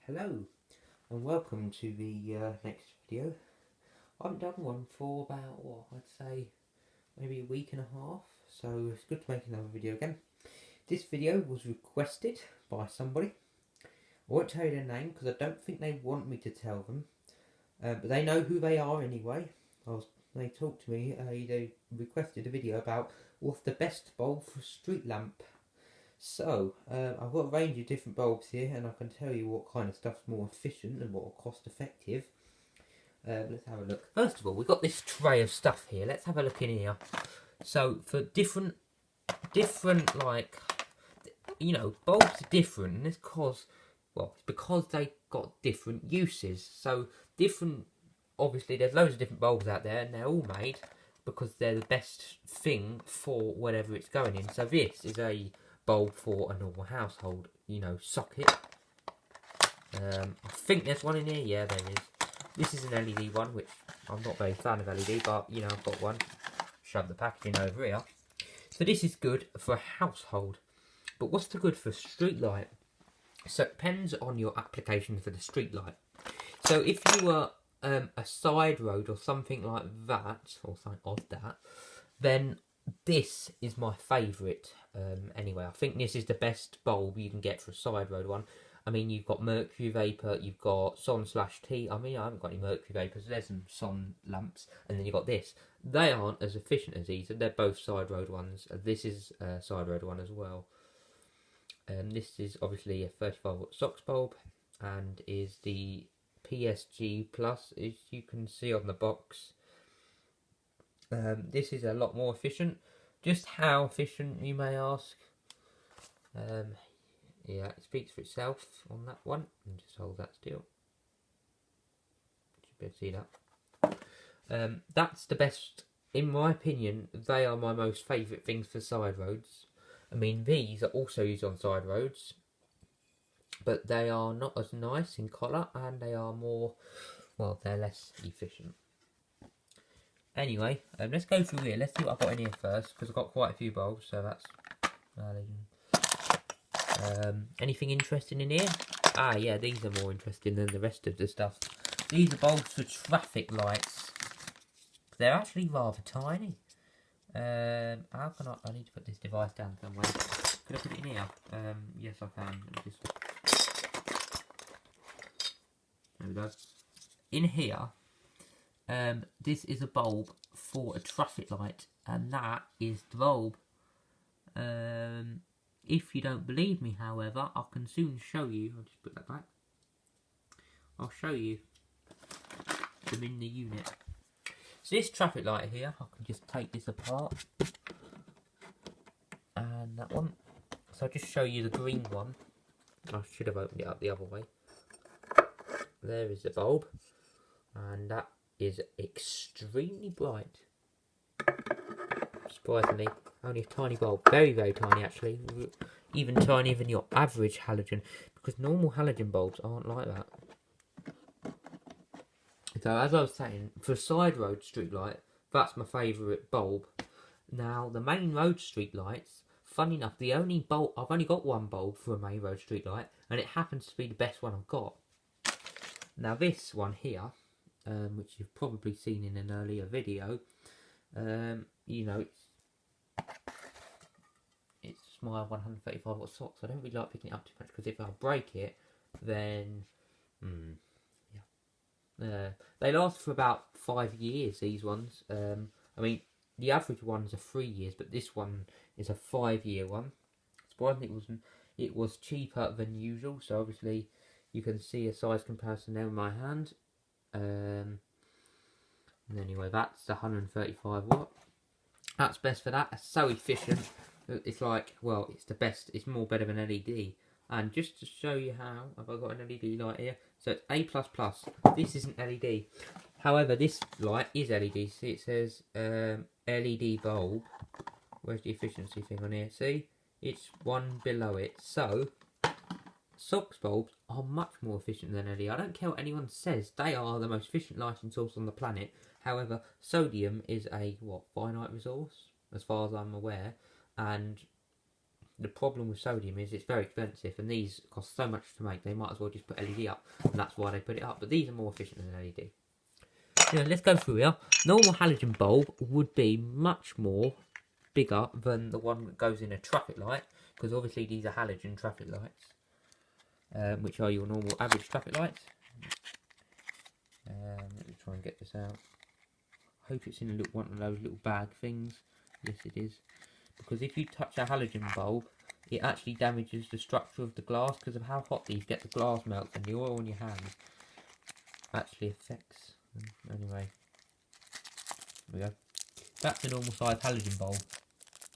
Hello and welcome to the next video. I haven't done one for about, what, I'd say maybe a week and a half, so it's good to make another video again. This video was requested by somebody. I won't tell you their name because I don't think they want me to tell them, but they know who they are anyway. They talked to me, they requested a video about what's the best bulb for a street lamp. So, I've got a range of different bulbs here, and I can tell you what kind of stuff's more efficient and what are cost effective. Let's have a look. First of all, we've got this tray of stuff here. Let's have a look in here. So, for different like, bulbs are different, and it's because they got different uses. So, obviously there's loads of different bulbs out there, and they're all made because they're the best thing for whatever it's going in. So this is a bulb for a normal household, socket. I think there's one in here. Yeah, there is. This is an LED one, which I'm not very fan of LED, but I've got one. Shove the packaging over here. So this is good for a household. But what's the good for a street light? So it depends on your application for the street light. So if you were a side road or something like that, or something of that, then this is my favourite. Anyway, I think this is the best bulb you can get for a side road one. I mean, you've got mercury vapour, you've got Son/T. I mean, I haven't got any mercury vapours. There's some Son lamps, and then you've got this. They aren't as efficient as these, and they're both side road ones. This is a side road one as well. This is obviously a 35-watt SOX bulb, and is the PSG Plus, as you can see on the box. This is a lot more efficient. Just how efficient, you may ask? Yeah, it speaks for itself on that one. And just hold that still. You should be able to see that. That's the best, in my opinion. They are my most favourite things for side roads. I mean, these are also used on side roads, but they are not as nice in colour, and they are more, they're less efficient. Anyway, let's go through here. Let's see what I've got in here first, because I've got quite a few bulbs, so that's... anything interesting in here? Ah, yeah, these are more interesting than the rest of the stuff. These are bulbs for traffic lights. They're actually rather tiny. How can I need to put this device down somewhere. Could I put it in here? Yes, I can. There we go. In here, this is a bulb for a traffic light, and that is the bulb. If you don't believe me, however, I can soon show you. I'll just put that back. I'll show you them in the unit. So this traffic light here, I can just take this apart, and that one. So I'll just show you the green one. I should have opened it up the other way. There is the bulb, and that is extremely bright. Surprisingly, only a tiny bulb, very, very tiny actually, even tinier than your average halogen, because normal halogen bulbs aren't like that. So as I was saying, for a side road street light, that's my favourite bulb. Now the main road street lights, funny enough, I've only got one bulb for a main road street light, and it happens to be the best one I've got. Now this one here, which you've probably seen in an earlier video, it's my 135-watt SOX. I don't really like picking it up too much, because if I break it, then they last for about 5 years, these ones. I mean, the average ones are 3 years, but this one is a 5-year one. Surprisingly, it was cheaper than usual, so obviously you can see a size comparison there in my hand. And anyway, that's 135 watt. That's best for that. It's so efficient. It's like, it's the best. It's more better than LED. And just to show you how, have I got an LED light here? So it's A++. This isn't LED. However, this light is LED. See, it says LED bulb. Where's the efficiency thing on here? See, it's one below it. So SOX bulbs are much more efficient than LED. I don't care what anyone says, they are the most efficient lighting source on the planet. However, sodium is a finite resource, as far as I'm aware, and the problem with sodium is it's very expensive, and these cost so much to make, they might as well just put LED up, and that's why they put it up. But these are more efficient than LED. Now, let's go through here. Normal halogen bulb would be much more bigger than the one that goes in a traffic light, because obviously these are halogen traffic lights, which are your normal average traffic lights. Let me try and get this out. I hope it's in a little one of those little bag things. Yes, it is. Because if you touch a halogen bulb, it actually damages the structure of the glass because of how hot these get. The glass melts, and the oil on your hands actually affects them. Anyway, there we go. That's a normal size halogen bulb,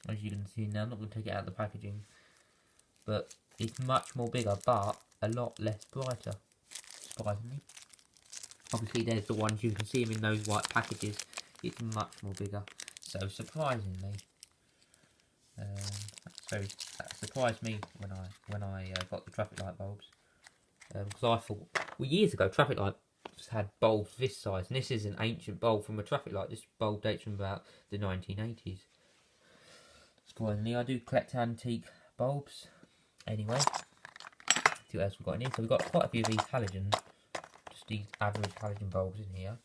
as you can see now. I'm not going to take it out of the packaging, but it's much more bigger, but a lot less brighter, surprisingly. Obviously, there's the ones you can see them in those white packages. It's much more bigger. So surprisingly, that surprised me when I got the traffic light bulbs, because I thought, well, years ago traffic lights had bulbs this size, and this is an ancient bulb from a traffic light. This bulb dates from about the 1980s. Surprisingly, I do collect antique bulbs. Anyway, see what else we've got in here. So we've got quite a few of these halogen, just these average halogen bulbs in here,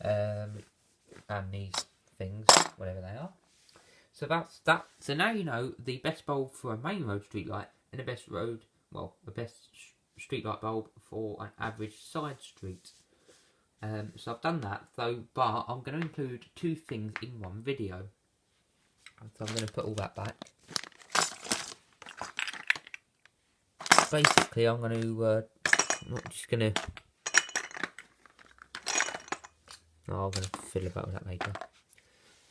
and these things, whatever they are. So that's that. So now you know the best bulb for a main road street light, and the best street light bulb for an average side street. So I've done that though, but I'm going to include two things in one video. So I'm going to put all that back. Basically, I'm going to I'm not just going to. Oh, I'm going to fiddle about with that later.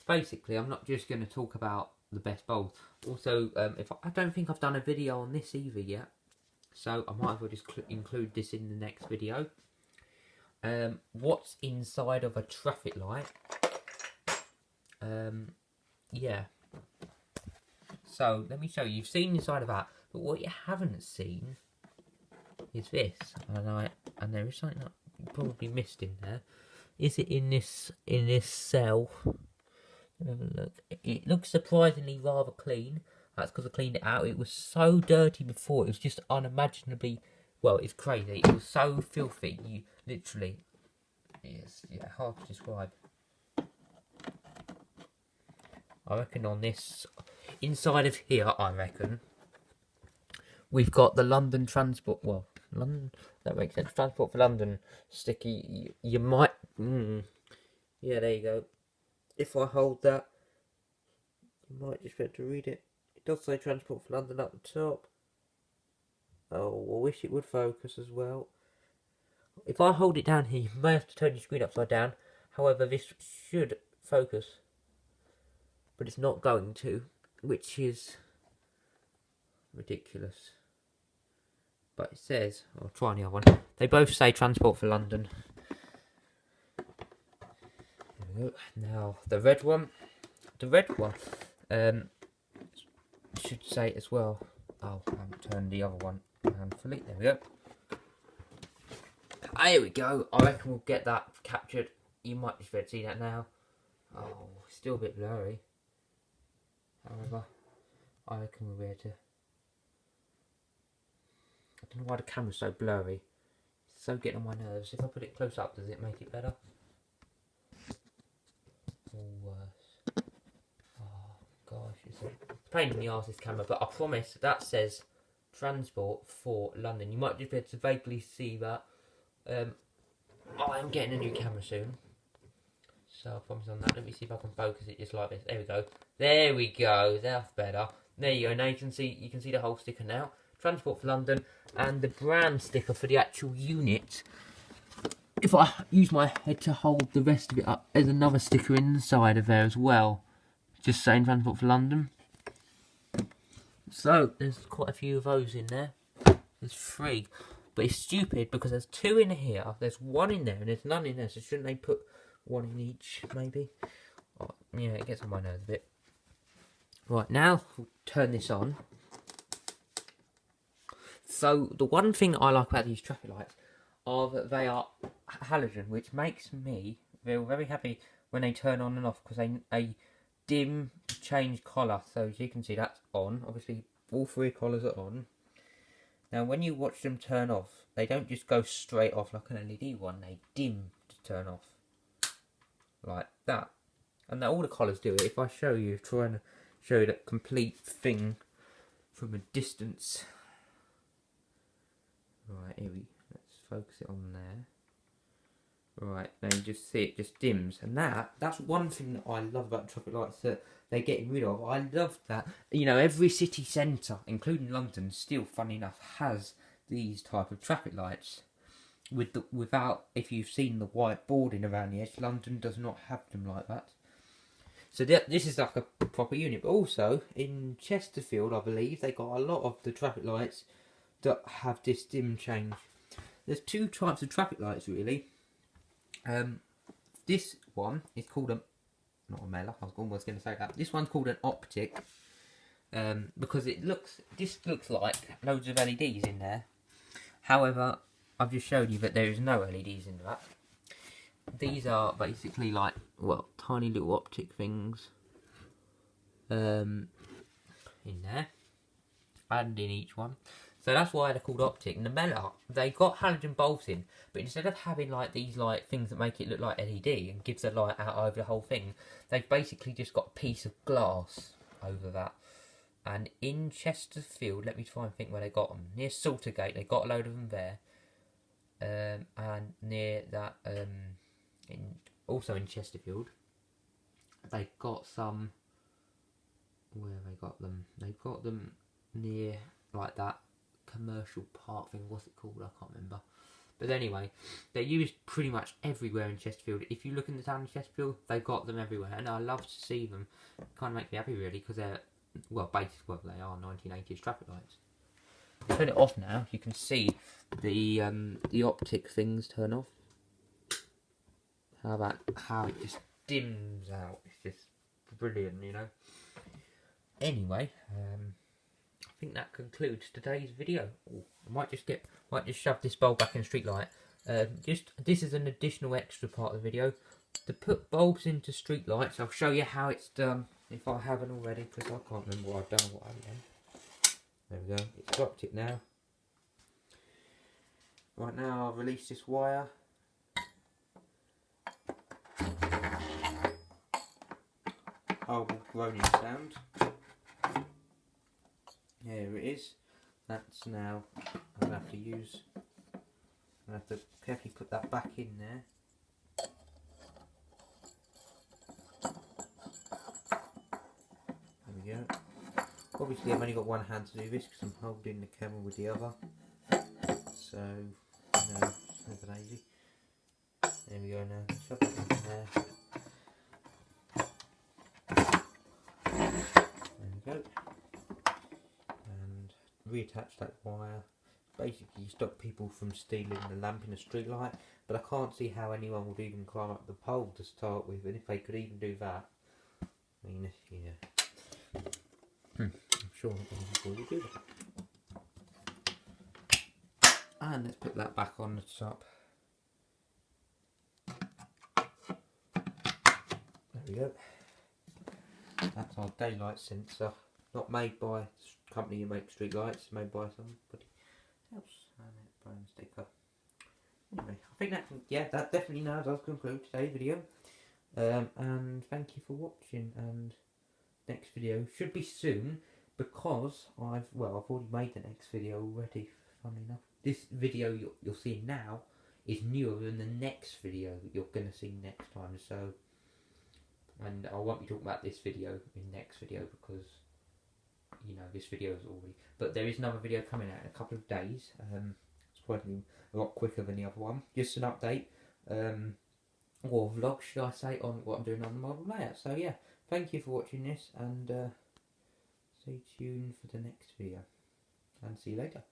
Basically, I'm not just going to talk about the best bulbs. Also, I don't think I've done a video on this either yet, so I might as well just include this in the next video. What's inside of a traffic light? Yeah. So let me show you. You've seen inside of that, but what you haven't seen is this. And there is something that you probably missed in there. Is it in this cell? Have a look. It looks surprisingly rather clean. That's because I cleaned it out. It was so dirty before. It was just unimaginably. Well, it's crazy. It was so filthy. You literally. It's hard to describe. I reckon on this inside of here, I reckon we've got the London Transport. Well, London. That makes sense. Transport for London sticky. You might. Yeah, there you go. If I hold that, you might just be able to read it. It does say Transport for London up the top. Oh, I wish it would focus as well. If I hold it down here, you may have to turn your screen upside down. However, this should focus. But it's not going to, which is ridiculous. But it says, I'll try the other one. They both say Transport for London. Now the red one should say it as well. Oh, I haven't turned the other one handfully. There we go. There we go. I reckon we'll get that captured. You might just be able to see that now. Oh, still a bit blurry. However, I reckon we'll be able to. I don't know why the camera's so blurry. It's so getting on my nerves. If I put it close up, does it make it better? Or worse? Oh gosh, it's a pain in the arse, this camera, but I promise that says Transport for London. You might just be able to vaguely see that. I am getting a new camera soon, so I promise on that. Let me see if I can focus it just like this. There we go. There we go. That's better. There you go. Now you can see the whole sticker now. Transport for London, and the brand sticker for the actual unit. If I use my head to hold the rest of it up, there's another sticker inside of there as well, just saying Transport for London. So there's quite a few of those in there. There's 3, but it's stupid because there's 2 in here, there's 1 in there, and there's none in there. So shouldn't they put 1 in each, maybe? Oh, yeah, it gets on my nerves a bit. Right, now we'll turn this on. So the one thing I like about these traffic lights are that they are halogen, which makes me feel very happy when they turn on and off, because they dim change colour. So as you can see, that's on. Obviously all three collars are on. Now when you watch them turn off, they don't just go straight off like an LED one, they dim to turn off. Like that. And all the collars do it. If I show you, trying to show you that complete thing from a distance. Right, let's focus it on there. Right, now you just see it just dims, and that's one thing that I love about traffic lights that they're getting rid of. I love that, you know, every city centre, including London, still, funny enough, has these type of traffic lights. Without, if you've seen the white boarding around the edge, London does not have them like that. So this is like a proper unit. But also in Chesterfield, I believe they got a lot of the traffic lights that have this dim change. There's two types of traffic lights really. This one is called not a Meller, I was almost going to say that. This one's called an optic, because this looks like loads of LEDs in there. However, I've just showed you that there is no LEDs in that. These are basically like, well, tiny little optic things in there, and in each one. So that's why they're called optic. And the Meller, they got halogen bulbs in, but instead of having like these like things that make it look like LED and gives the light out over the whole thing, they've basically just got a piece of glass over that. And in Chesterfield, let me try and think where they got them. Near Saltergate, they got a load of them there. And near that, also in Chesterfield, they got some. Where have they got them? They've got them near like that commercial park thing. What's it called? I can't remember. But anyway, they're used pretty much everywhere in Chesterfield. If you look in the town of Chesterfield, they've got them everywhere, and I love to see them. It kind of makes me happy really, because they're they are 1980s traffic lights. Turn it off now. You can see the optic things turn off. How it just dims out? It's just brilliant, you know. Anyway, I think that concludes today's video. Ooh, I might just shove this bulb back in the street light. This is an additional extra part of the video. To put bulbs into street lights, I'll show you how it's done if I haven't already, because I can't remember what I've done and what I haven't done. There we go, it's dropped it now. Right now I've released this wire. Horrible groaning sound. There it is. That's now, I'm going to have to carefully put that back in there. There we go. Obviously I've only got one hand to do this because I'm holding the camera with the other. So, no, it's never easy. There we go now. Shove that in there. There we go. And reattach that wire. Basically stop people from stealing the lamp in a street light. But I can't see how anyone would even climb up the pole to start with. And if they could even do that, I mean, yeah. I'm sure people will do that. And let's put that back on the top. There we go. That's our daylight sensor. Not made by the company who makes street lights, made by somebody else. And that brown sticker. Anyway, I think that definitely now does conclude today's video. And thank you for watching. And next video should be soon, because I've already made the next video already, funnily enough. This video you're seeing now is newer than the next video that you're going to see next time, so, and I won't be talking about this video in next video because, you know, this video is already, but there is another video coming out in a couple of days. It's probably a lot quicker than the other one, just an update, or vlog should I say, on what I'm doing on the model layout. So yeah, thank you for watching this, and stay tuned for the next video, and see you later.